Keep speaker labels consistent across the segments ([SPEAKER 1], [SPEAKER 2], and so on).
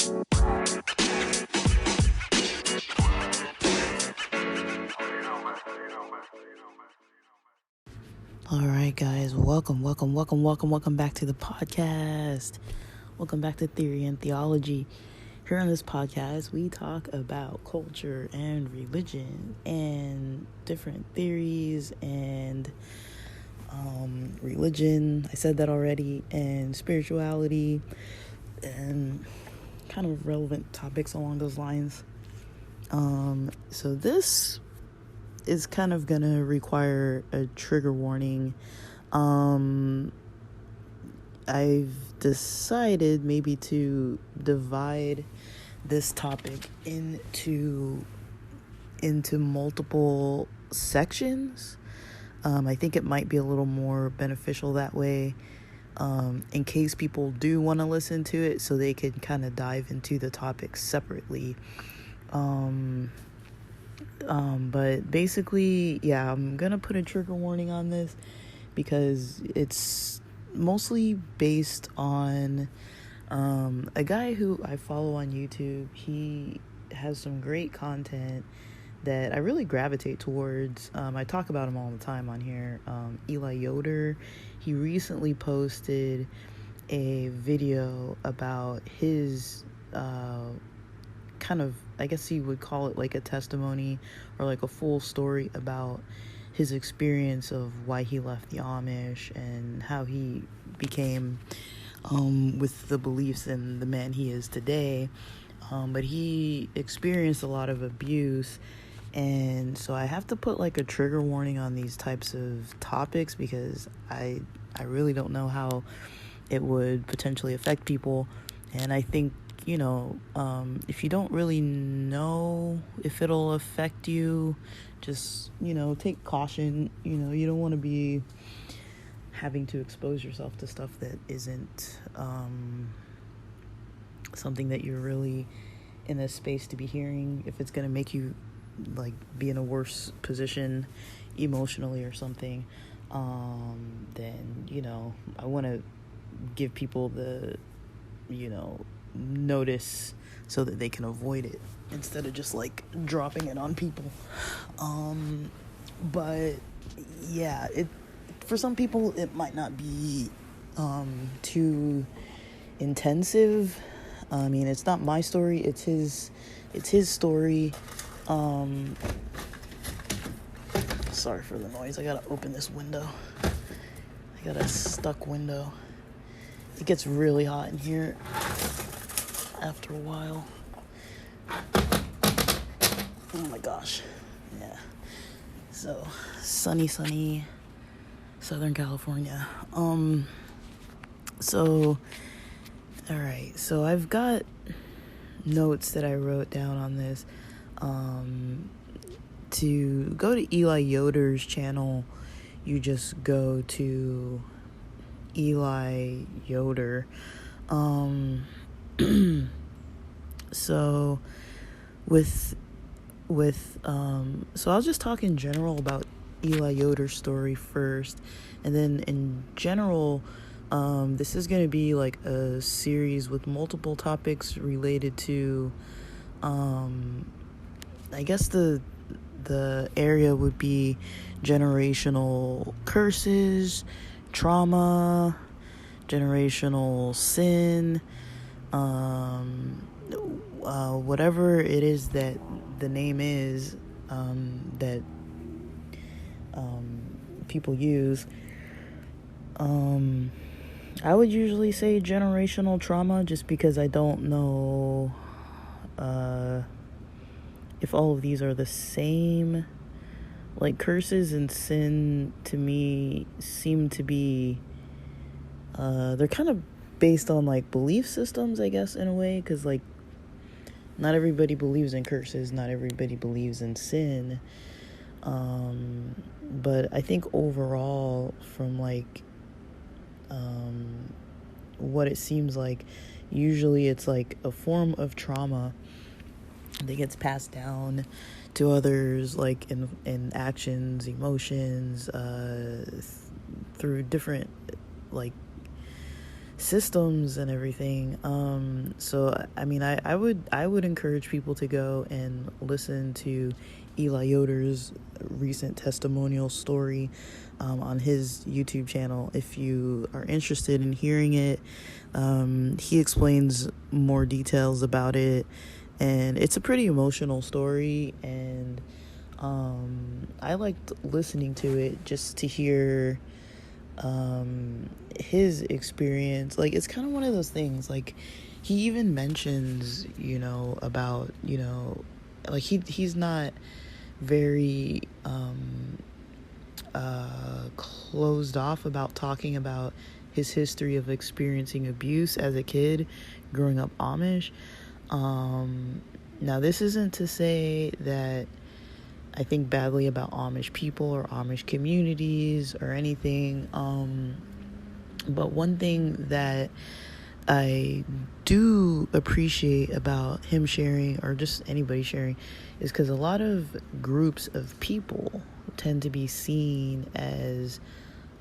[SPEAKER 1] All right, guys, welcome back to the podcast. Welcome back to Theory and Theology. Here on this podcast, we talk about culture and religion and different theories and religion, I said that already, and spirituality and kind of relevant topics along those lines. So this is kind of gonna require a trigger warning. I've decided maybe to divide this topic into multiple sections. I think it might be a little more beneficial that way, in case people do want to listen to it, so they can kind of dive into the topics separately. But basically, yeah, I'm gonna put a trigger warning on this because it's mostly based on a guy who I follow on YouTube. He has some great content that I really gravitate towards. I talk about him all the time on here. Eli Yoder. He recently posted a video about his kind of, I guess you would call it like a testimony or like a full story about his experience of why he left the Amish and how he became with the beliefs and the man he is today. But he experienced a lot of abuse, and so I have to put like a trigger warning on these types of topics because I really don't know how it would potentially affect people. And I think, if you don't really know if it'll affect you, just, take caution. You don't want to be having to expose yourself to stuff that isn't something that you're really in a space to be hearing. If it's going to make you like be in a worse position emotionally or something, then, I want to give people the, notice so that they can avoid it instead of just like dropping it on people. But yeah, for some people it might not be too intensive. I mean, it's not my story, it's his story. Sorry for the noise. I gotta open this window. I got a stuck window. It gets really hot in here after a while. Oh my gosh. Yeah. So, sunny Southern California. So, alright. So I've got notes that I wrote down on this. To go to Eli Yoder's channel, you just go to Eli Yoder. So so I'll just talk in general about Eli Yoder's story first, and then in general, this is going to be like a series with multiple topics related to, I guess the area would be generational curses, trauma, generational sin, whatever it is that the name is, that people use. I would usually say generational trauma just because I don't know if all of these are the same. Like, curses and sin to me seem to be they're kind of based on like belief systems, I guess, in a way, because like not everybody believes in curses, not everybody believes in sin, but I think overall, from like what it seems like, usually it's like a form of trauma that gets passed down to others, like in actions, emotions, through different like systems and everything. So I mean, I would encourage people to go and listen to Eli Yoder's recent testimonial story on his YouTube channel if you are interested in hearing it. He explains more details about it, and it's a pretty emotional story, and I liked listening to it just to hear his experience. Like, it's kind of one of those things, like, he even mentions, about, like, he's not very closed off about talking about his history of experiencing abuse as a kid growing up Amish. Now, this isn't to say that I think badly about Amish people or Amish communities or anything. But one thing that I do appreciate about him sharing, or just anybody sharing, is because a lot of groups of people tend to be seen as,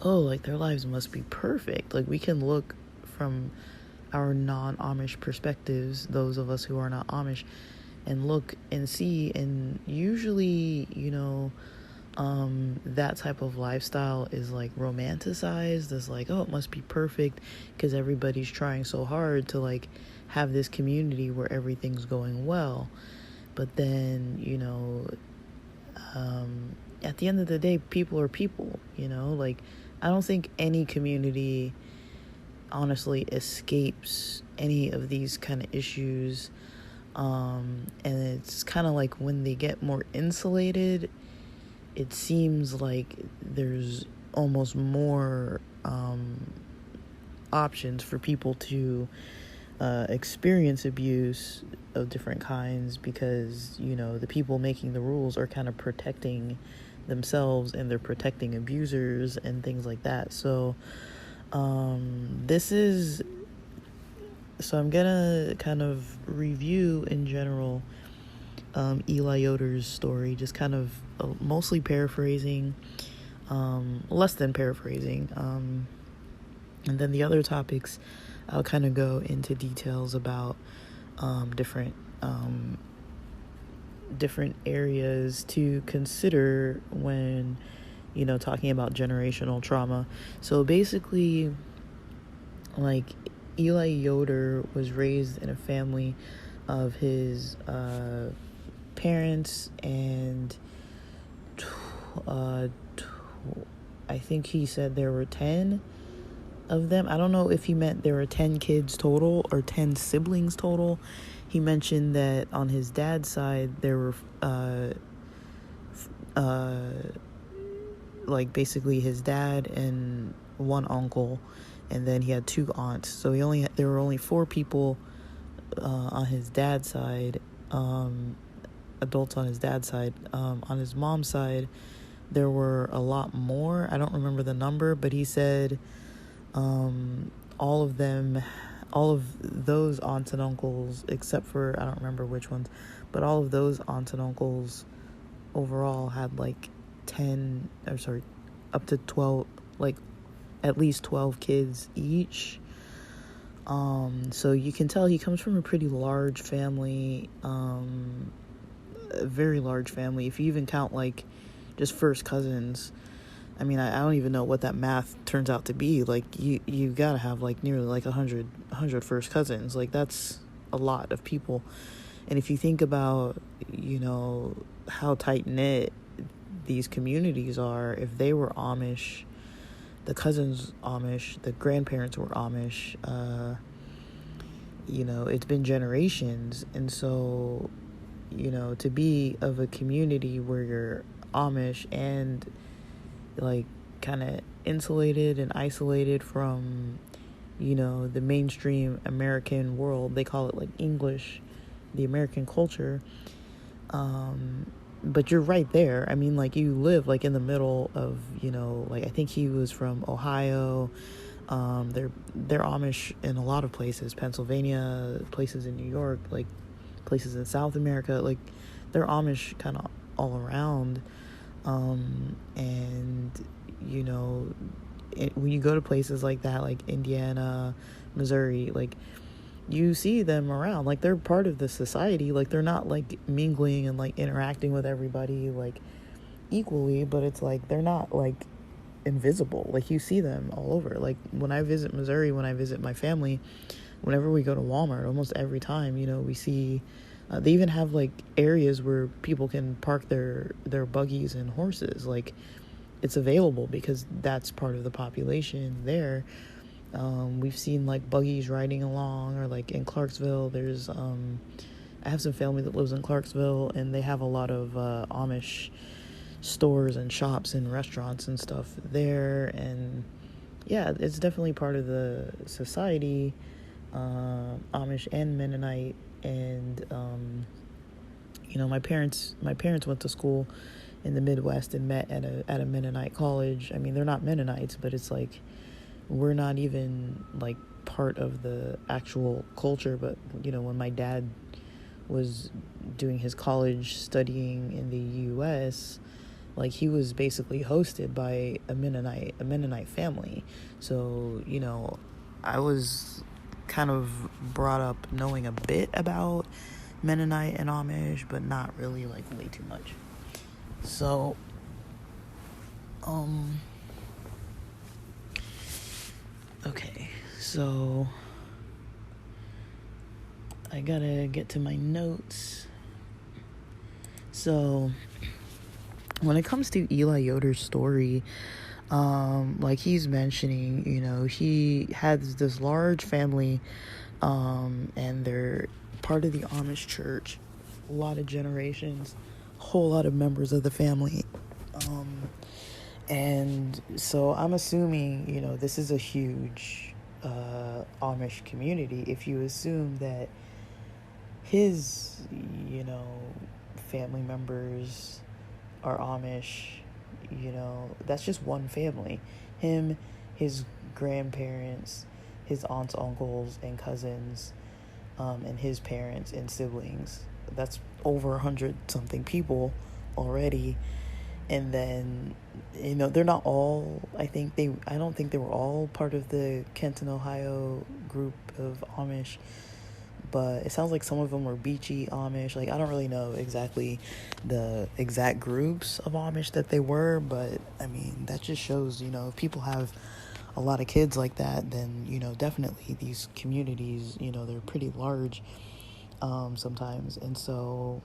[SPEAKER 1] oh, like, their lives must be perfect. Like, we can look from our non-Amish perspectives, those of us who are not Amish, and look and see, and usually, that type of lifestyle is like romanticized as like, oh, it must be perfect because everybody's trying so hard to like have this community where everything's going well. But then, at the end of the day, people are people, like, I don't think any community honestly escapes any of these kind of issues. And it's kind of like when they get more insulated, it seems like there's almost more options for people to experience abuse of different kinds, because the people making the rules are kind of protecting themselves, and they're protecting abusers and things like that. So I'm gonna kind of review in general Eli Yoder's story, just kind of mostly paraphrasing, less than paraphrasing, and then the other topics I'll kind of go into details about different areas to consider when talking about generational trauma. So basically, like, Eli Yoder was raised in a family of his parents and I think he said there were 10 of them. I don't know if he meant there were 10 kids total or 10 siblings total. He mentioned that on his dad's side there were like basically his dad and one uncle, and then he had 2 aunts. So there were only 4 people on his dad's side, adults on his dad's side. On his mom's side, there were a lot more. I don't remember the number, but he said all of those aunts and uncles, except for, I don't remember which ones, but all of those aunts and uncles overall had like up to 12, like at least 12 kids each. So you can tell he comes from a pretty large family, a very large family. If you even count like just first cousins, I mean, I don't even know what that math turns out to be. Like, you gotta have like nearly like 100 first cousins. Like, that's a lot of people. And if you think about, how tight knit these communities are, if they were Amish, the cousins Amish, the grandparents were Amish, it's been generations. And so, to be of a community where you're Amish and like kind of insulated and isolated from, the mainstream American world, they call it like English, the American culture. But you're right there. I mean, like, you live like in the middle of, like, I think he was from Ohio. They're Amish in a lot of places, Pennsylvania, places in New York, like places in South America, like they're Amish kind of all around. And when you go to places like that, like Indiana, Missouri, like, you see them around, like, they're part of the society, like, they're not, like, mingling and, like, interacting with everybody, like, equally, but it's, like, they're not, like, invisible. Like, you see them all over. Like, when I visit Missouri, when I visit my family, whenever we go to Walmart, almost every time, we see, they even have, like, areas where people can park their buggies and horses. Like, it's available because that's part of the population there. We've seen, like, buggies riding along, or, like, in Clarksville, there's, I have some family that lives in Clarksville, and they have a lot of Amish stores and shops and restaurants and stuff there. And yeah, it's definitely part of the society, Amish and Mennonite. And my parents went to school in the Midwest and met at a Mennonite college. I mean, they're not Mennonites, but it's like, we're not even, like, part of the actual culture. But when my dad was doing his college studying in the US, like, he was basically hosted by a Mennonite family. So I was kind of brought up knowing a bit about Mennonite and Amish, but not really, like, way too much. So okay, so I gotta get to my notes. So when it comes to Eli Yoder's story, like, he's mentioning, he has this large family, and they're part of the Amish church, a lot of generations, a whole lot of members of the family. And so I'm assuming, this is a huge Amish community. If you assume that his, family members are Amish, that's just one family. Him, his grandparents, his aunts, uncles, and cousins, and his parents and siblings. That's over 100-something people already. And then, they're not all, I don't think they were all part of the Kenton, Ohio group of Amish, but it sounds like some of them were Beachy Amish. Like, I don't really know exactly the exact groups of Amish that they were, but I mean, that just shows, if people have a lot of kids like that, then, definitely these communities, they're pretty large, sometimes. And so,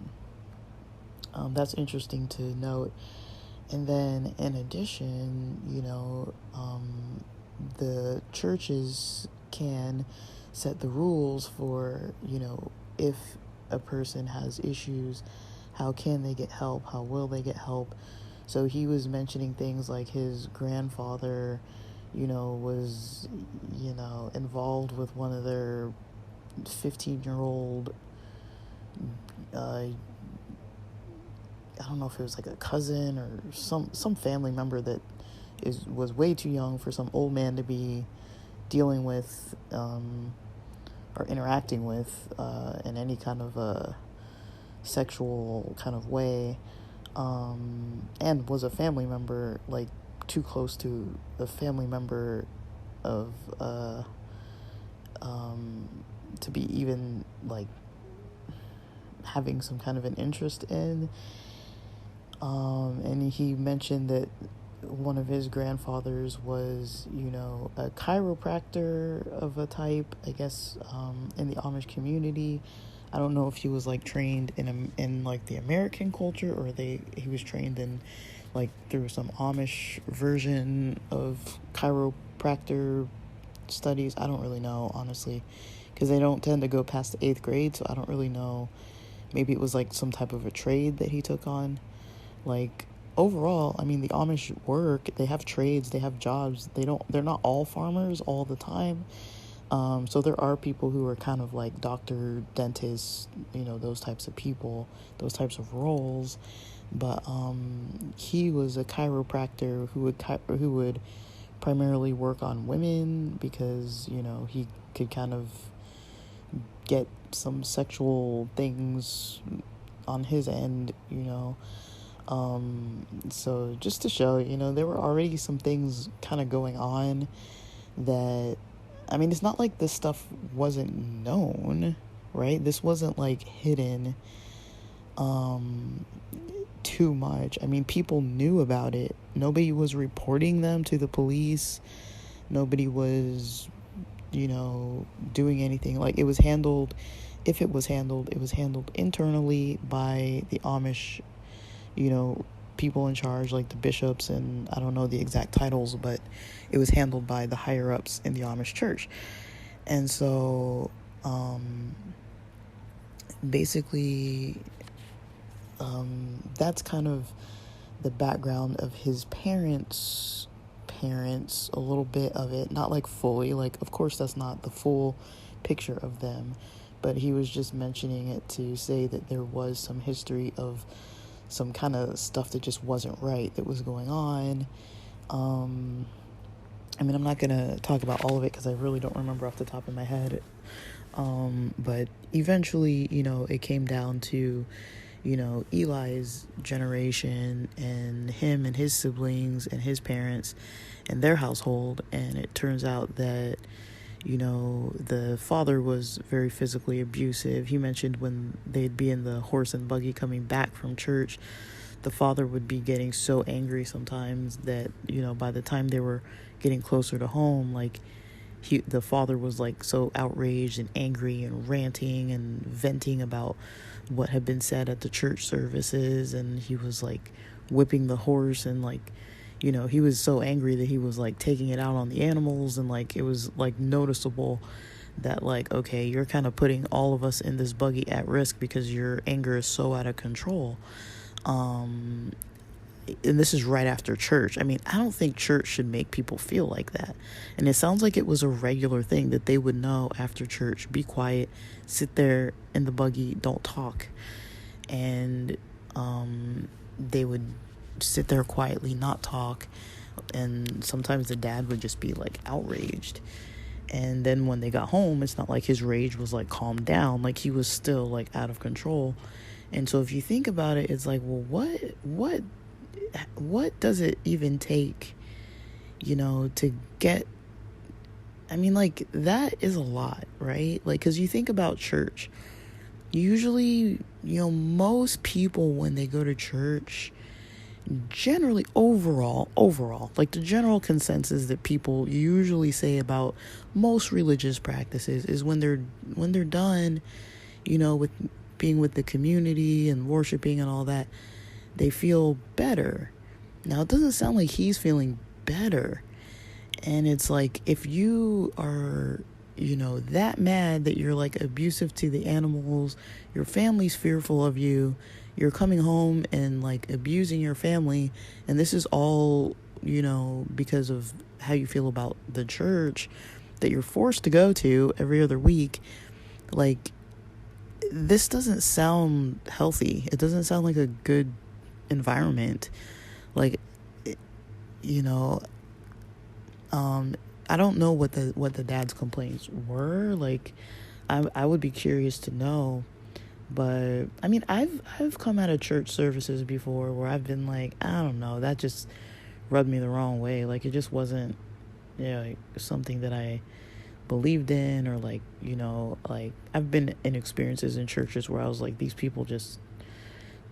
[SPEAKER 1] that's interesting to note. And then, in addition, the churches can set the rules for, if a person has issues, how can they get help? How will they get help? So he was mentioning things like his grandfather, was, involved with one of their 15-year-old, I don't know if it was like a cousin or some family member that was way too young for some old man to be dealing with, or interacting with, in any kind of a sexual kind of way, and was a family member, like, too close to a family member of, to be even, like, having some kind of an interest in. And he mentioned that one of his grandfathers was, a chiropractor of a type, I guess, in the Amish community. I don't know if he was, like, trained in like the American culture, or he was trained in, like, through some Amish version of chiropractor studies. I don't really know, honestly, because they don't tend to go past the 8th grade, so I don't really know. Maybe it was, like, some type of a trade that he took on. Like, overall, I mean, the Amish work, they have trades, they have jobs. They're not all farmers all the time. So there are people who are kind of like doctor, dentist, those types of people, those types of roles. But he was a chiropractor who would primarily work on women, because he could kind of get some sexual things on his end. So just to show, there were already some things kind of going on that I mean, it's not like this stuff wasn't known, right? This wasn't like hidden too much. I mean, people knew about it. Nobody was reporting them to the police. Nobody was, doing anything. Like, it was handled, if it was handled, it was handled internally by the Amish, people in charge, like the bishops, and I don't know the exact titles, but it was handled by the higher ups in the Amish church. And so, basically, that's kind of the background of his parents, a little bit of it, not like fully, like, of course that's not the full picture of them, but he was just mentioning it to say that there was some history of some kind of stuff that just wasn't right that was going on. I mean, I'm not gonna talk about all of it because I really don't remember off the top of my head, but eventually, it came down to Eli's generation and him and his siblings and his parents and their household. And it turns out that, the father was very physically abusive. He mentioned when they'd be in the horse and buggy coming back from church, the father would be getting so angry sometimes that, by the time they were getting closer to home, like, the father was like so outraged and angry and ranting and venting about what had been said at the church services, and he was like whipping the horse, and like, he was so angry that he was like taking it out on the animals, and like it was like noticeable that like, okay, you're kind of putting all of us in this buggy at risk because your anger is so out of control. And this is right after church. I mean, I don't think church should make people feel like that. And it sounds like it was a regular thing that they would know after church, be quiet, sit there in the buggy, don't talk. And they would sit there quietly, not talk. And sometimes the dad would just be like outraged. And then when they got home, it's not like his rage was like calmed down. Like, he was still like out of control. And so if you think about it, it's like, well, what does it even take, to get, I mean, like, that is a lot, right? Like, because you think about church, usually, most people when they go to church, generally overall, like the general consensus that people usually say about most religious practices is when they're done, with being with the community and worshiping and all that, they feel better. Now, it doesn't sound like he's feeling better. And it's like, if you are, that mad that you're like abusive to the animals, your family's fearful of you, you're coming home and like abusing your family, and this is all, because of how you feel about the church that you're forced to go to every other week, like, this doesn't sound healthy. It doesn't sound like a good environment. Like, I don't know what the dad's complaints were. Like, I would be curious to know. But I mean, I've come out of church services before where I've been like, I don't know, that just rubbed me the wrong way. Like, it just wasn't, like, something that I believed in, or like, like, I've been in experiences in churches where I was like, these people just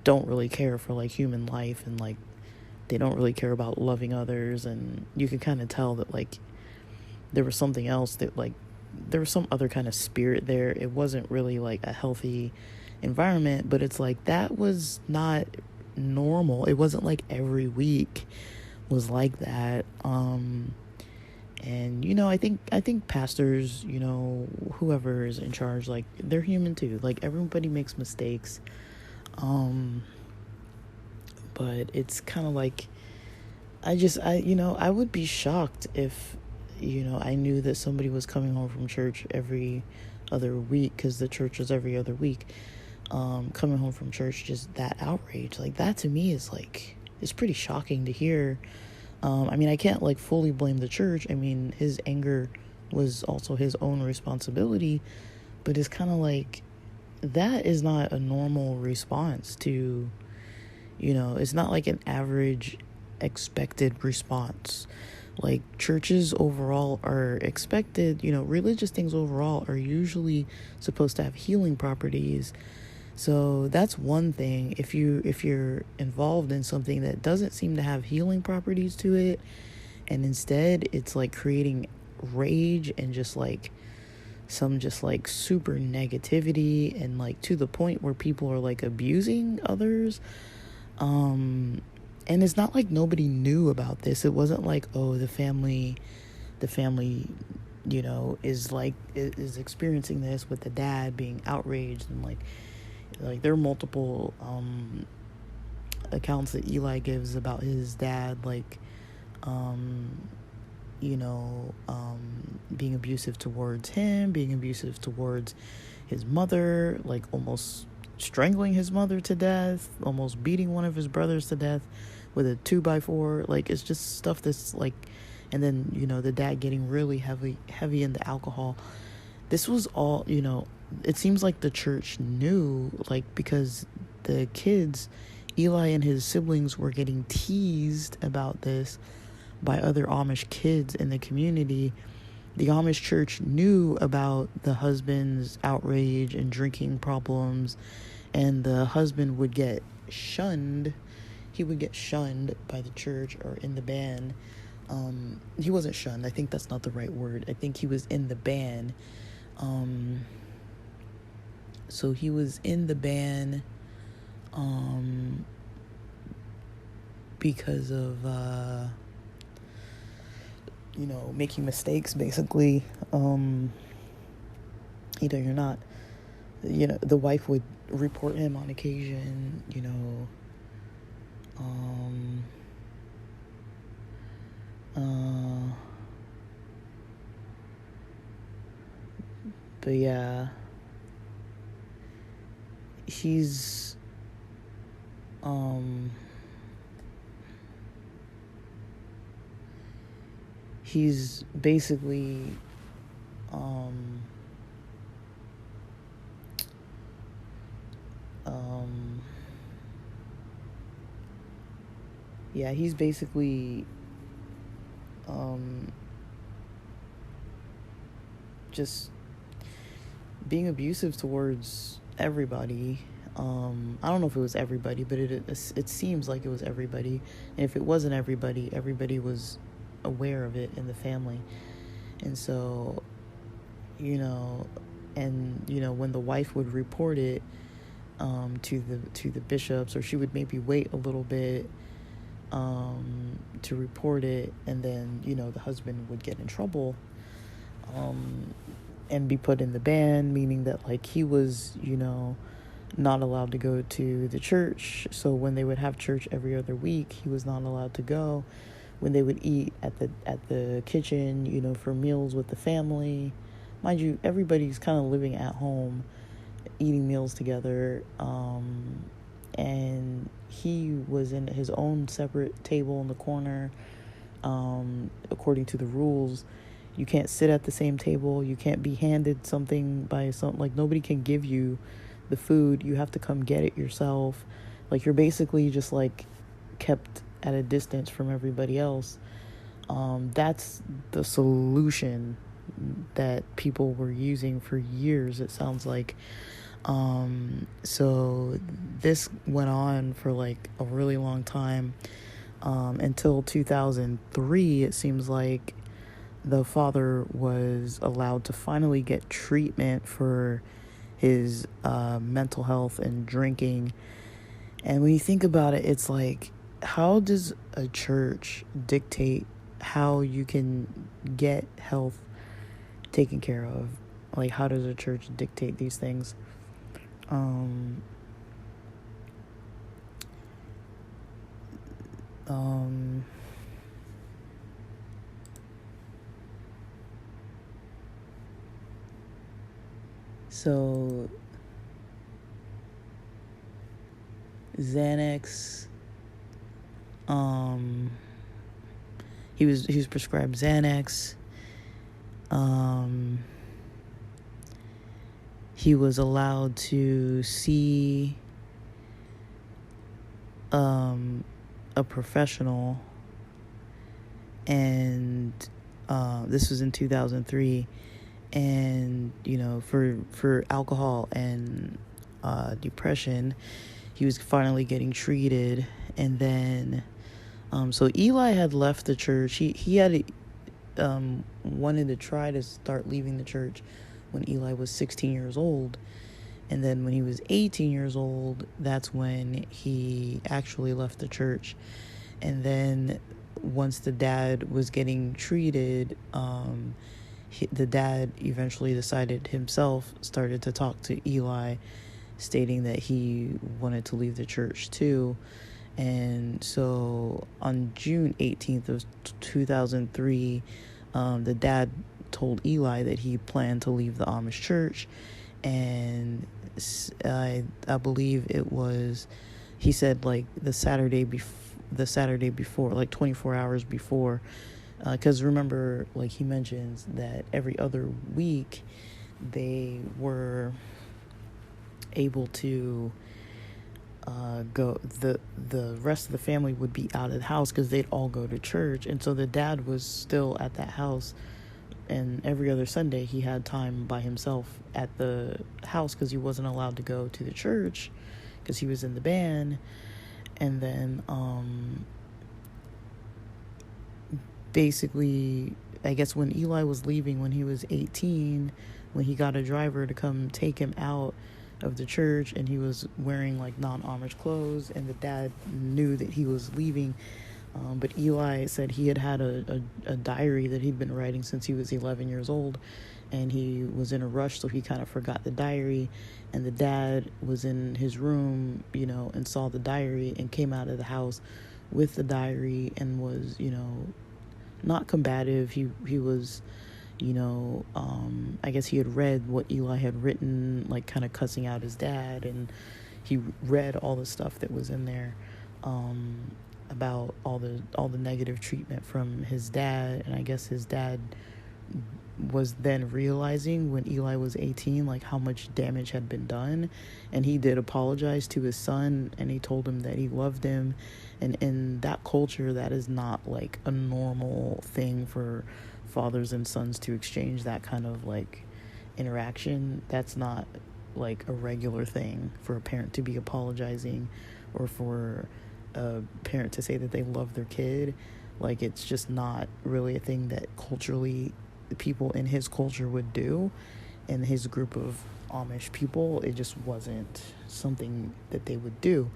[SPEAKER 1] don't really care for like human life, and like they don't really care about loving others, and you can kind of tell that like there was something else, that like there was some other kind of spirit there. It wasn't really like a healthy environment, but it's like that was not normal. It wasn't like every week was like that. And I think pastors, whoever is in charge, like, they're human too. Like, everybody makes mistakes. But it's kind of like, I would be shocked if, I knew that somebody was coming home from church every other week, because the church was every other week, coming home from church, just that outrage. Like, that to me is like, it's pretty shocking to hear. I mean, I can't like fully blame the church. I mean, his anger was also his own responsibility, but it's kind of like, that is not a normal response to, it's not like an average expected response. Like, churches overall are expected, religious things overall are usually supposed to have healing properties. So that's one thing. If you're involved in something that doesn't seem to have healing properties to it, and instead it's like creating rage and just like some just like super negativity, and like to the point where people are like abusing others, and it's not like nobody knew about this. It wasn't like, oh, the family is experiencing this, with the dad being outraged, and like there are multiple accounts that Eli gives about his dad, like being abusive towards him, being abusive towards his mother, like almost strangling his mother to death, almost beating one of his brothers to death with a 2x4. Like, it's just stuff that's like, and then the dad getting really heavy into alcohol. This was all, it seems like the church knew, like, because the kids, Eli and his siblings, were getting teased about this by other Amish kids in the community. The Amish church knew about the husband's outrage and drinking problems, and the husband would get shunned. He would get shunned by the church or in the ban. He wasn't shunned. I think that's not the right word. I think he was in the ban. So he was in the ban because of making mistakes, basically. You're not, the wife would report him on occasion, but yeah, he's basically he's basically just being abusive towards everybody. I don't know if it was everybody, but it seems like it was everybody. And if it wasn't everybody, everybody was aware of it in the family. And so, when the wife would report it to the bishops, or she would maybe wait a little bit to report it, and then the husband would get in trouble and be put in the ban, meaning that like he was not allowed to go to the church. So when they would have church every other week, he was not allowed to go. When they would eat at the kitchen, for meals with the family, mind you, everybody's kind of living at home, eating meals together, and he was in his own separate table in the corner. According to the rules, you can't sit at the same table. You can't be handed something by like nobody can give you the food. You have to come get it yourself. Like, you're basically just like kept at a distance from everybody else. That's the solution that people were using for years, it sounds like. So this went on for like a really long time, until 2003. It seems like the father was allowed to finally get treatment for his mental health and drinking. And when you think about it, it's like, how does a church dictate how you can get health taken care of? Like, how does a church dictate these things? So Xanax, he was prescribed Xanax. He was allowed to see a professional and this was in 2003. And for alcohol and depression, he was finally getting treated. And then so Eli had left the church. He had wanted to try to start leaving the church when Eli was 16 years old. And then when he was 18 years old, that's when he actually left the church. And then once the dad was getting treated, the dad eventually decided himself, started to talk to Eli, stating that he wanted to leave the church too. And so on June 18th of 2003, the dad told Eli that he planned to leave the Amish church. And I believe it was, he said, like the Saturday before, like 24 hours before, because remember, like he mentions that every other week they were able to go, the rest of the family would be out of the house because they'd all go to church. And so the dad was still at that house, and every other Sunday he had time by himself at the house because he wasn't allowed to go to the church because he was in the band. And then basically, I guess when Eli was leaving when he was 18, when he got a driver to come take him out of the church, and he was wearing like non-Amish clothes, and the dad knew that he was leaving, but Eli said he had a diary that he'd been writing since he was 11 years old, and he was in a rush, so he kind of forgot the diary. And the dad was in his room, and saw the diary and came out of the house with the diary and was, not combative. He was, I guess he had read what Eli had written, like kind of cussing out his dad, and he read all the stuff that was in there about all the negative treatment from his dad. And I guess his dad was then realizing when Eli was 18, like how much damage had been done, and he did apologize to his son, and he told him that he loved him. And in that culture, that is not like a normal thing for fathers and sons to exchange that kind of like interaction. That's not like a regular thing for a parent to be apologizing, or for a parent to say that they love their kid. Like, it's just not really a thing that culturally the people in his culture would do. In his group of Amish people, it just wasn't something that they would do.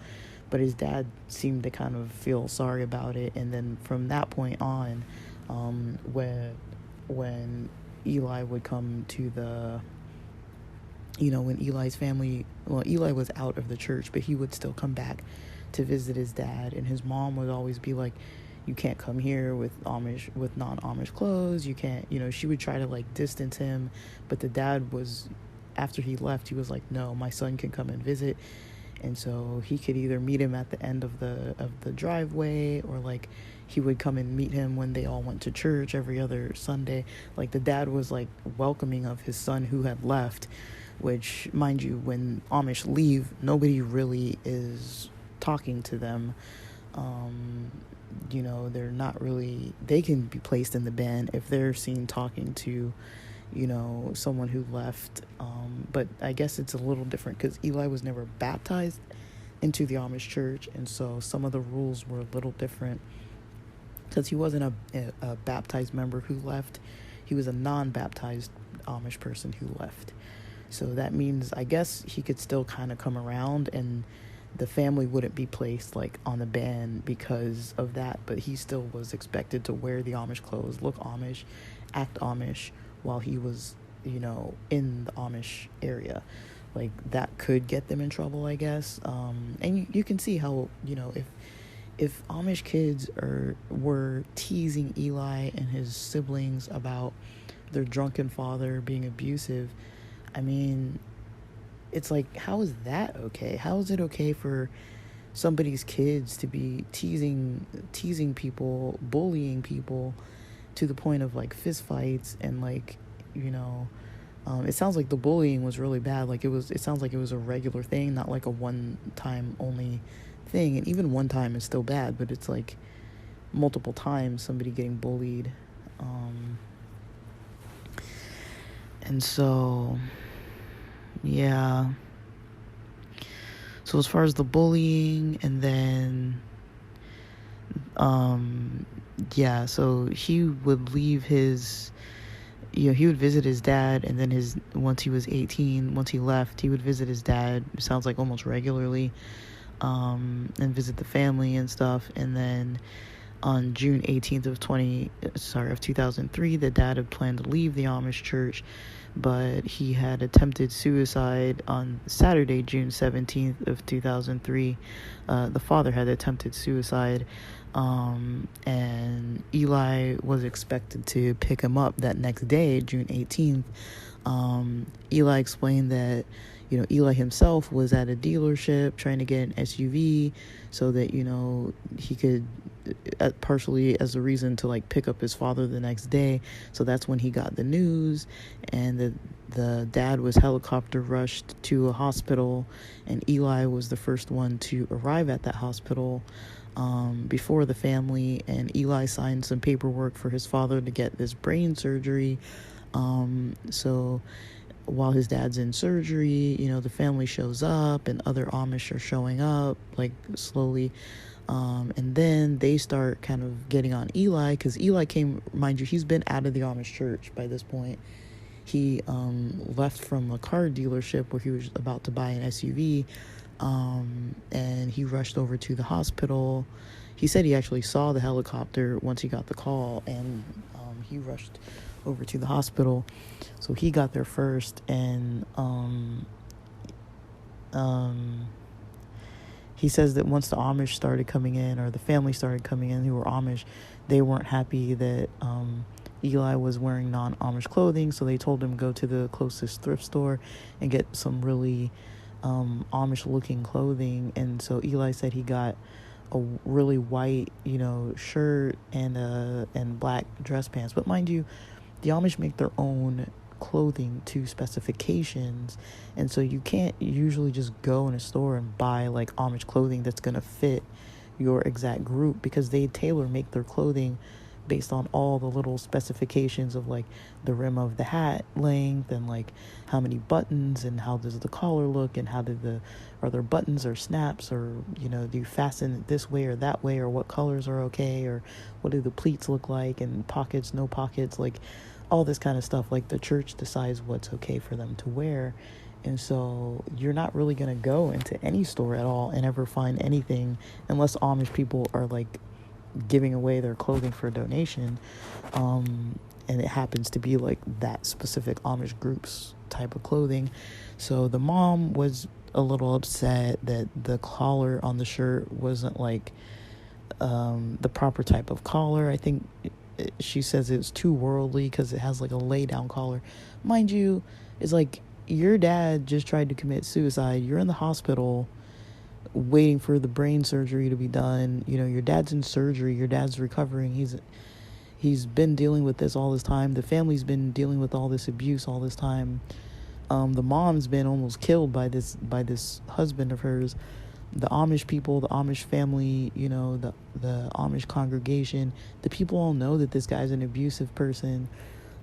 [SPEAKER 1] But his dad seemed to kind of feel sorry about it. And then from that point on, when Eli would come to the, when Eli's family, well, Eli was out of the church, but he would still come back to visit his dad. And his mom would always be like, you can't come here with non-Amish clothes. You can't, she would try to like distance him. But the dad was, after he left, he was like, no, my son can come and visit. And so he could either meet him at the end of the driveway, or like he would come and meet him when they all went to church every other Sunday. Like, the dad was like welcoming of his son who had left, which, mind you, when Amish leave, nobody really is talking to them. They're not really, they can be placed in the ban if they're seen talking to, someone who left. But I guess it's a little different because Eli was never baptized into the Amish church, and so some of the rules were a little different because he wasn't a baptized member who left. He was a non-baptized Amish person who left. So that means, I guess, he could still kind of come around, and the family wouldn't be placed like on the ban because of that, but he still was expected to wear the Amish clothes, look Amish, act Amish while he was, in the Amish area. Like, that could get them in trouble, I guess. And you can see how, if Amish kids were teasing Eli and his siblings about their drunken father being abusive, I mean, it's like, how is that okay? How is it okay for somebody's kids to be teasing people, bullying people to the point of like fist fights and like, it sounds like the bullying was really bad. Like, it sounds like it was a regular thing, not like a one time only thing. And even one time is still bad, but it's like, multiple times somebody getting bullied. And so, yeah. So as far as the bullying, and then, yeah, so he would leave his, he would visit his dad, and then once he was 18, once he left, he would visit his dad, it sounds like almost regularly, and visit the family and stuff. And then on June 18th of 2003, the dad had planned to leave the Amish church, but he had attempted suicide on Saturday, June 17th of 2003. The father had attempted suicide, and Eli was expected to pick him up that next day, June 18th. Eli explained that, Eli himself was at a dealership trying to get an SUV so that, he could, partially as a reason to like pick up his father the next day. So that's when he got the news, and the dad was helicopter rushed to a hospital, and Eli was the first one to arrive at that hospital before the family. And Eli signed some paperwork for his father to get this brain surgery. So while his dad's in surgery, the family shows up, and other Amish are showing up, like, slowly. And then they start kind of getting on Eli, because Eli came, mind you, he's been out of the Amish church by this point. He left from a car dealership where he was about to buy an SUV, and he rushed over to the hospital. He said he actually saw the helicopter once he got the call, and he rushed over to the hospital. So he got there first, and he says that once the Amish started coming in, or the family started coming in who were Amish, they weren't happy that Eli was wearing non-Amish clothing, so they told him go to the closest thrift store and get some really Amish-looking clothing. And so Eli said he got a really white, shirt and black dress pants. But mind you, the Amish make their own clothing to specifications, and so you can't usually just go in a store and buy like Amish clothing that's gonna fit your exact group, because they tailor make their clothing based on all the little specifications of like the rim of the hat length, and like how many buttons, and how does the collar look, and are there buttons or snaps, or do you fasten it this way or that way, or what colors are okay, or what do the pleats look like, and pockets, no pockets, like all this kind of stuff. Like the church decides what's okay for them to wear. And so you're not really going to go into any store at all and ever find anything, unless Amish people are like giving away their clothing for a donation, and it happens to be like that specific Amish group's type of clothing. So the mom was a little upset that the collar on the shirt wasn't like the proper type of collar. I think she says it's too worldly because it has like a lay down collar. Mind you, it's like your dad just tried to commit suicide. You're in the hospital waiting for the brain surgery to be done. Your dad's in surgery, your dad's recovering. He's been dealing with this all this time. The family's been dealing with all this abuse all this time. The mom's been almost killed by this husband of hers. The Amish people, the Amish family, the Amish congregation, the people all know that this guy's an abusive person,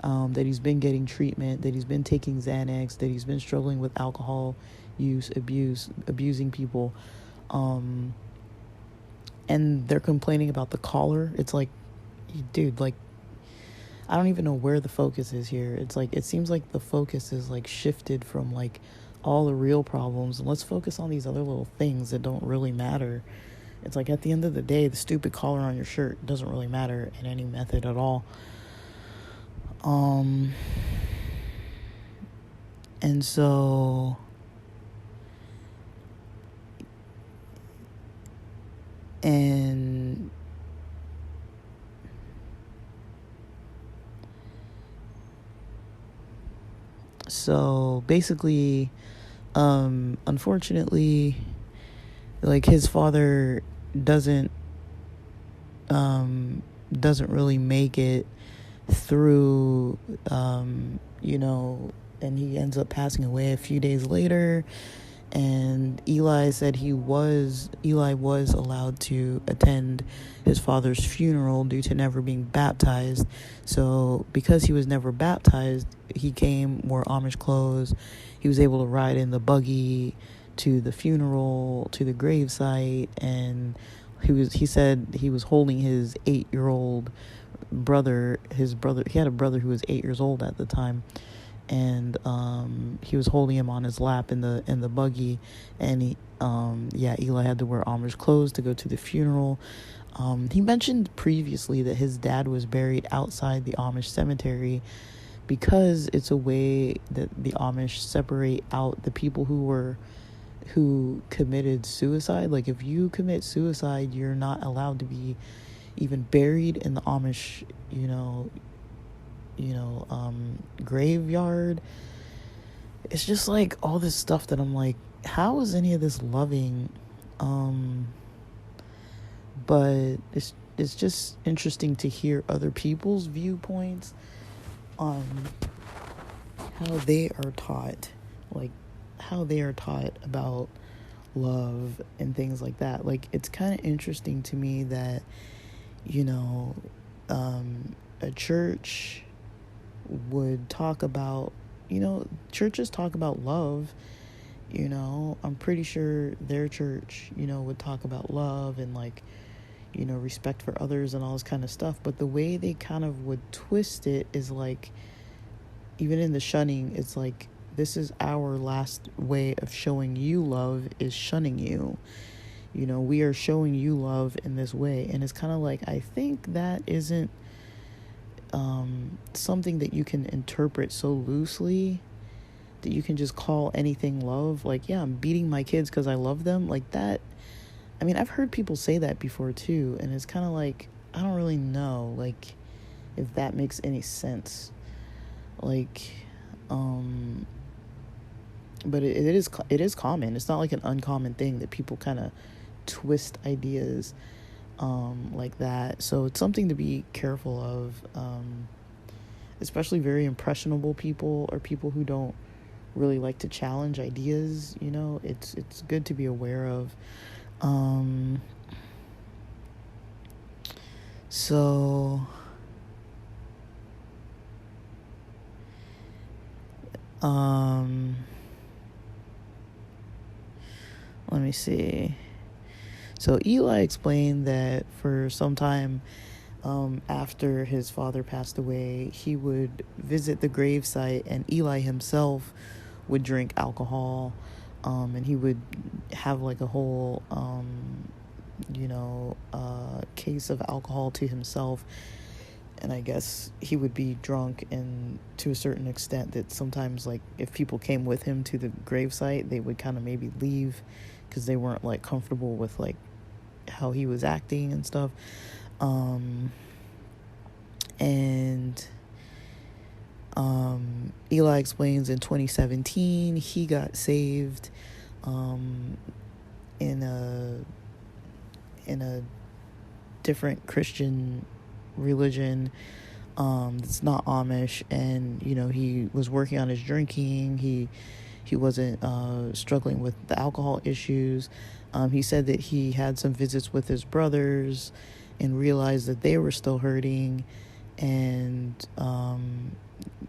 [SPEAKER 1] that he's been getting treatment, that he's been taking Xanax, that he's been struggling with alcohol use, abusing people. And they're complaining about the collar. It's like, dude, like, I don't even know where the focus is here. It's like, it seems like the focus is like shifted from like all the real problems, and let's focus on these other little things that don't really matter. It's like, at the end of the day, the stupid collar on your shirt doesn't really matter in any method at all. And so basically, unfortunately, like, his father doesn't really make it through, and he ends up passing away a few days later. And Eli was allowed to attend his father's funeral due to never being baptized. So because he was never baptized, he wore Amish clothes. He was able to ride in the buggy to the funeral, to the gravesite, and he said he was holding his 8-year-old brother. He had a brother who was 8 years old at the time, and he was holding him on his lap in the buggy. And Eli had to wear Amish clothes to go to the funeral. He mentioned previously that his dad was buried outside the Amish cemetery because it's a way that the Amish separate out the people who committed suicide. Like, if you commit suicide, you're not allowed to be even buried in the Amish, graveyard. It's just like all this stuff that I'm like, how is any of this loving? But it's just interesting to hear other people's viewpoints on how they are taught, about love and things like that. Like, it's kind of interesting to me that, a church would talk about, churches talk about love. I'm pretty sure their church, would talk about love and, like, respect for others and all this kind of stuff. But the way they kind of would twist it is like, even in the shunning, it's like, this is our last way of showing you love, is shunning you. We are showing you love in this way. And it's kind of like, I think that isn't something that you can interpret so loosely that you can just call anything love. Like, yeah, I'm beating my kids because I love them. Like that. I mean, I've heard people say that before too. And it's kind of like, I don't really know, like, if that makes any sense. Like, but it is common. It's not like an uncommon thing that people kind of twist ideas like that. So it's something to be careful of, especially very impressionable people or people who don't really like to challenge ideas. It's good to be aware of. So let me see. So Eli explained that for some time after his father passed away, he would visit the gravesite, and Eli himself would drink alcohol, and he would have like a whole case of alcohol to himself. And I guess he would be drunk, and to a certain extent that sometimes, like, if people came with him to the gravesite, they would kind of maybe leave because they weren't, like, comfortable with, like, how he was acting and stuff. Eli explains in 2017 he got saved in a different Christian religion that's not Amish, and he was working on his drinking. He wasn't struggling with the alcohol issues. He said that he had some visits with his brothers and realized that they were still hurting, and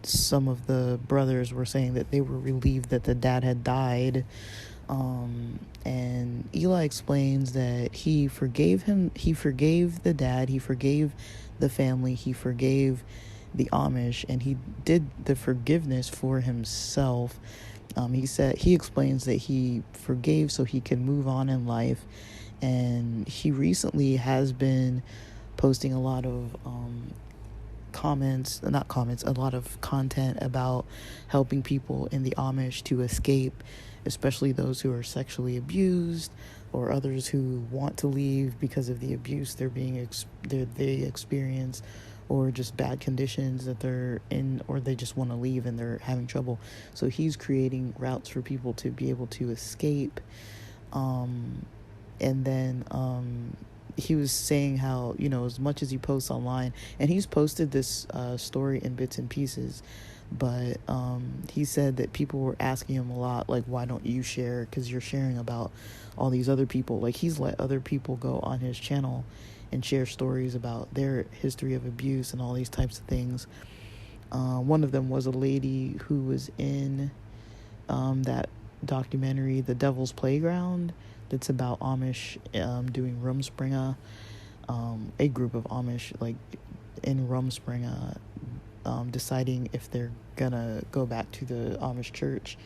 [SPEAKER 1] some of the brothers were saying that they were relieved that the dad had died. And Eli explains that he forgave the dad, he forgave the family, he forgave the Amish, and he did the forgiveness for himself. He explains that he forgave so he can move on in life, and he recently has been posting a lot of a lot of content about helping people in the Amish to escape, especially those who are sexually abused or others who want to leave because of the abuse they experience, or just bad conditions that they're in, or they just want to leave and they're having trouble. So he's creating routes for people to be able to escape. And then he was saying how, as much as he posts online, and he's posted this story in bits and pieces, But he said that people were asking him a lot, like, why don't you share? Because you're sharing about all these other people. Like, he's let other people go on his channel and share stories about their history of abuse and all these types of things. One of them was a lady who was in that documentary, The Devil's Playground, that's about Amish doing Rumspringa. A group of Amish, like, in Rumspringa, deciding if they're gonna go back to the Amish church,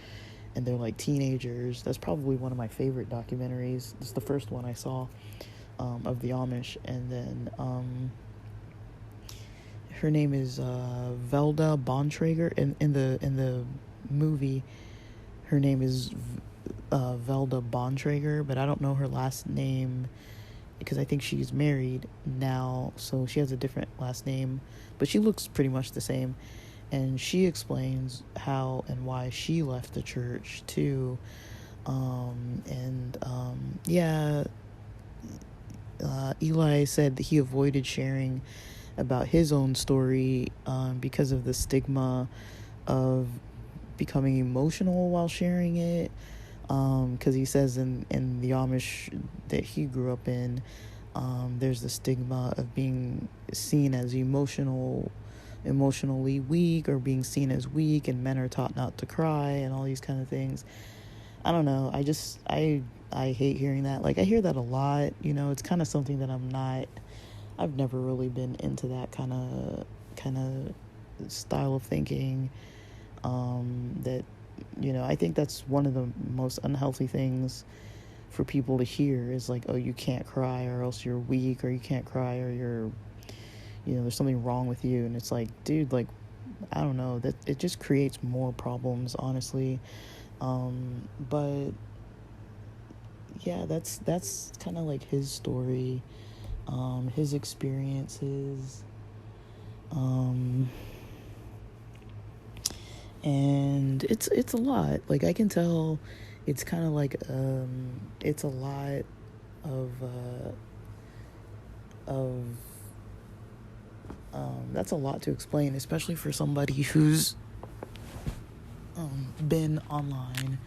[SPEAKER 1] and they're like teenagers. That's probably one of my favorite documentaries. It's the first one I saw of the Amish. And then her name is Velda Bontrager. In the movie, her name is Velda Bontrager, but I don't know her last name because I think she's married now, so she has a different last name, but she looks pretty much the same. And she explains how and why she left the church too. Eli said that he avoided sharing about his own story because of the stigma of becoming emotional while sharing it. Because he says in the Amish that he grew up in, there's the stigma of being seen as emotionally weak, or being seen as weak, and men are taught not to cry and all these kind of things. I don't know. I hate hearing that. Like, I hear that a lot. You know, it's kind of something that I've never really been into that kind of style of thinking. That, you know, I think that's one of the most unhealthy things for people to hear is like, oh, you can't cry or else you're weak, or you can't cry or you're, you know, there's something wrong with you. And it's like, dude, like, I don't know, that it just creates more problems, honestly. But yeah, that's kind of like his story, his experiences, and it's a lot. Like, I can tell it's kind of like it's a lot of that's a lot to explain, especially for somebody who's been online,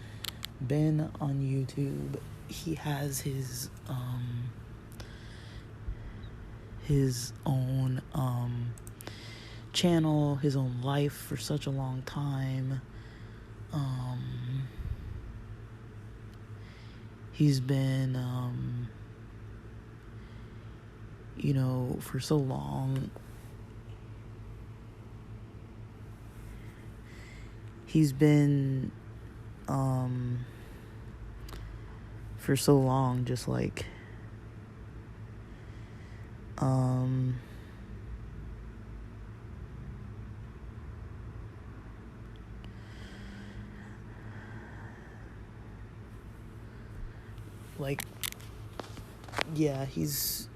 [SPEAKER 1] been on YouTube. He has his own channel, his own life for such a long time. He's been you know, for so long. He's been for so long just like like, yeah, he's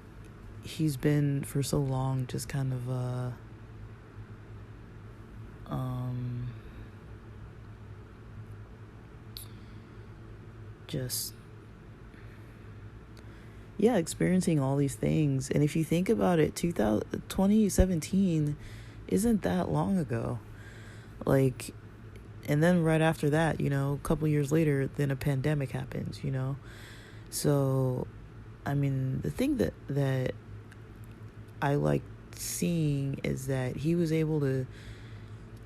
[SPEAKER 1] been for so long just kind of just, yeah, experiencing all these things. And if you think about it, 2017 isn't that long ago. Like, and then right after that, you know, a couple years later, then a pandemic happens, you know. So, I mean, the thing that I like seeing is that he was able to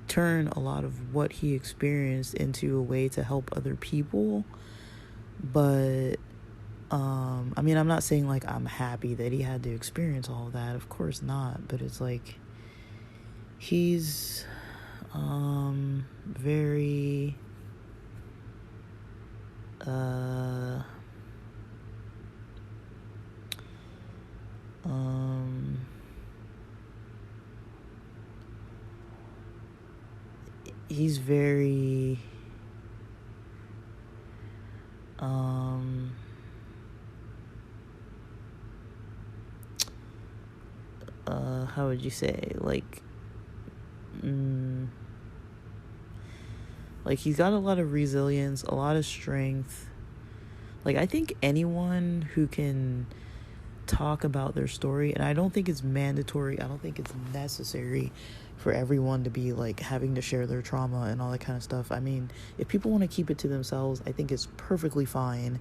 [SPEAKER 1] turn a lot of what he experienced into a way to help other people. But I mean, I'm not saying like I'm happy that he had to experience all of that, of course not, but it's like he's very he's very how would you say, like he's got a lot of resilience, a lot of strength. Like, I think anyone who can talk about their story. And I don't think it's mandatory, I don't think it's necessary for everyone to be like having to share their trauma and all that kind of stuff. I mean, if people want to keep it to themselves, I think it's perfectly fine.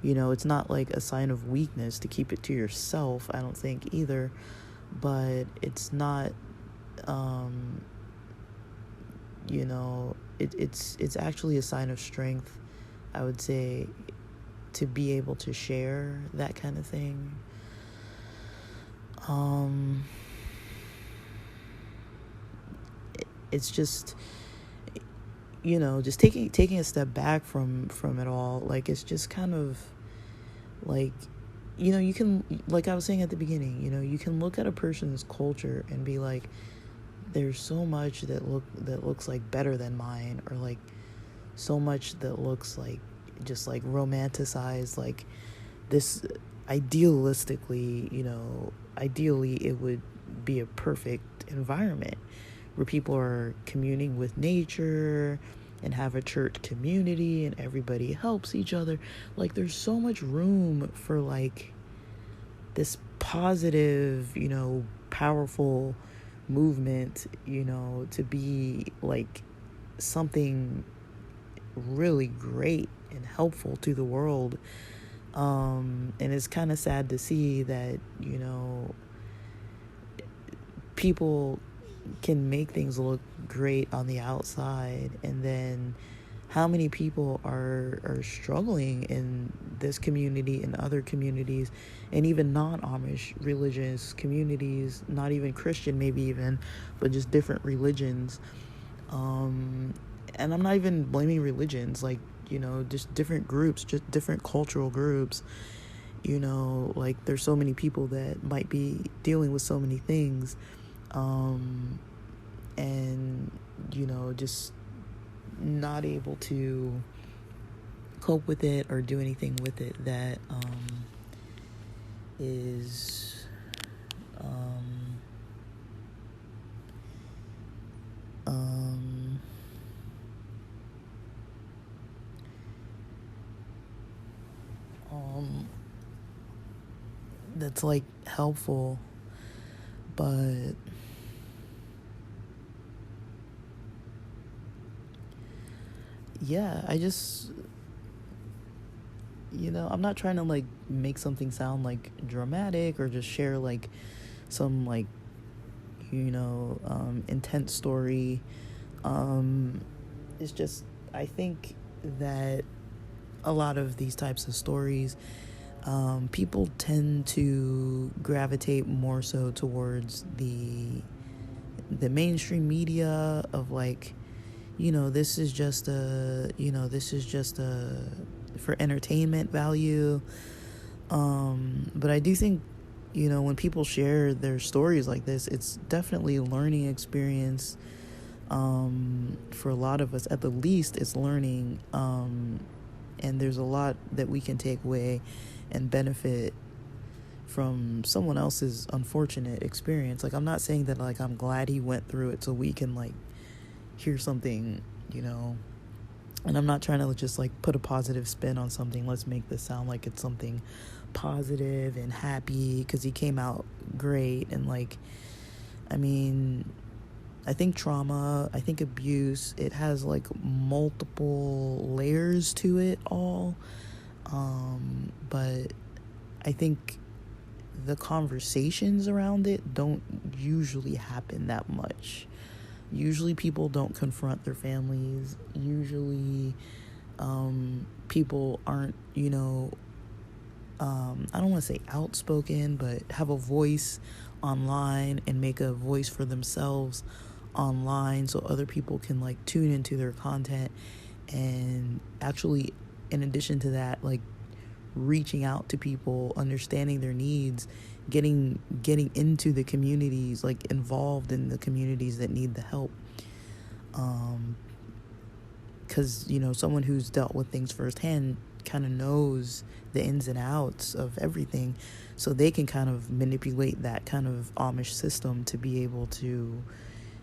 [SPEAKER 1] You know, it's not like a sign of weakness to keep it to yourself, I don't think either. But it's not, you know, it's actually a sign of strength, I would say, to be able to share that kind of thing. It's just, you know, just taking a step back from it all. Like, it's just kind of like, you know, you can, like I was saying at the beginning, you know, you can look at a person's culture and be like, there's so much that looks like better than mine, or like so much that looks like just like romanticized, like this idealistically, you know, ideally it would be a perfect environment where people are communing with nature and have a church community and everybody helps each other. Like, there's so much room for like this positive, you know, powerful movement, you know, to be like something really great and helpful to the world. And it's kind of sad to see that, you know, people can make things look great on the outside, and then how many people are struggling in this community and other communities, and even non-Amish religious communities, not even Christian maybe even, but just different religions. And I'm not even blaming religions, like, you know, just different groups, just different cultural groups, you know, like there's so many people that might be dealing with so many things, and, you know, just not able to cope with it or do anything with it that is that's like helpful. But yeah, I just, you know, I'm not trying to like make something sound like dramatic or just share like some like, you know, intense story. It's just, I think that a lot of these types of stories, people tend to gravitate more so towards the mainstream media of like, you know, this is just a for entertainment value. But I do think, you know, when people share their stories like this, it's definitely a learning experience. For a lot of us, at the least, it's learning. And there's a lot that we can take away and benefit from someone else's unfortunate experience. Like, I'm not saying that like I'm glad he went through it so we can like hear something, you know, and I'm not trying to just like put a positive spin on something. Let's make this sound like it's something positive and happy because he came out great. And like, I mean, I think trauma, I think abuse, it has like multiple layers to it all. But I think the conversations around it don't usually happen that much. Usually people don't confront their families. Usually people aren't, you know, I don't want to say outspoken, but have a voice online and make a voice for themselves online so other people can like tune into their content. And actually, in addition to that, like reaching out to people, understanding their needs, getting into the communities, like involved in the communities that need the help. Because, you know, someone who's dealt with things firsthand kind of knows the ins and outs of everything, so they can kind of manipulate that kind of Amish system to be able to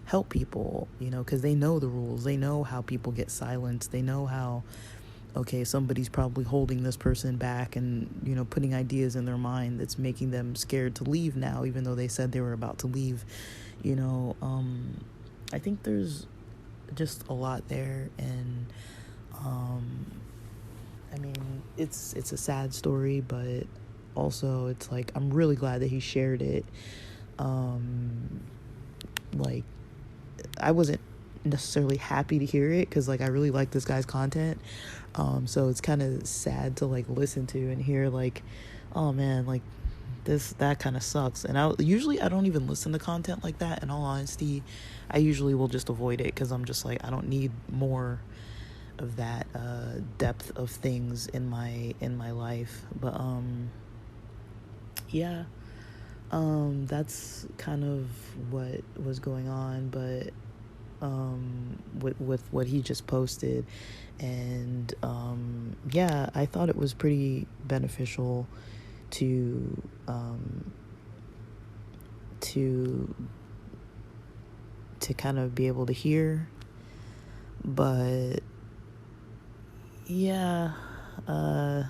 [SPEAKER 1] help people, you know, because they know the rules, they know how people get silenced, they know how okay, somebody's probably holding this person back and, you know, putting ideas in their mind that's making them scared to leave now, even though they said they were about to leave. You know, I think there's just a lot there. And I mean, it's a sad story, but also it's like I'm really glad that he shared it. Like, I wasn't necessarily happy to hear it because, like, I really like this guy's content. So it's kind of sad to, like, listen to and hear, like, oh man, like, that kind of sucks. And I don't even listen to content like that. In all honesty, I usually will just avoid it because I'm just like, I don't need more of that depth of things in my life. But yeah, that's kind of what was going on. But with what he just posted, and yeah, I thought it was pretty beneficial to kind of be able to hear. But yeah, I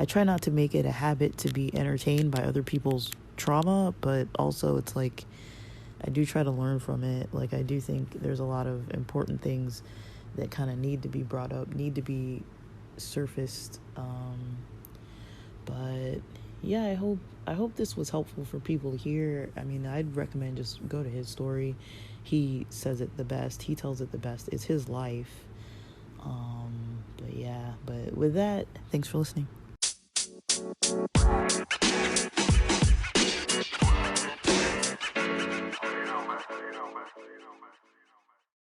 [SPEAKER 1] try not to make it a habit to be entertained by other people's trauma, but also it's like I do try to learn from it. Like, I do think there's a lot of important things that kind of need to be brought up, need to be surfaced. But yeah, I hope this was helpful for people to hear. I mean, I'd recommend just go to his story. He says it the best. He tells it the best. It's his life. But yeah, but with that, thanks for listening.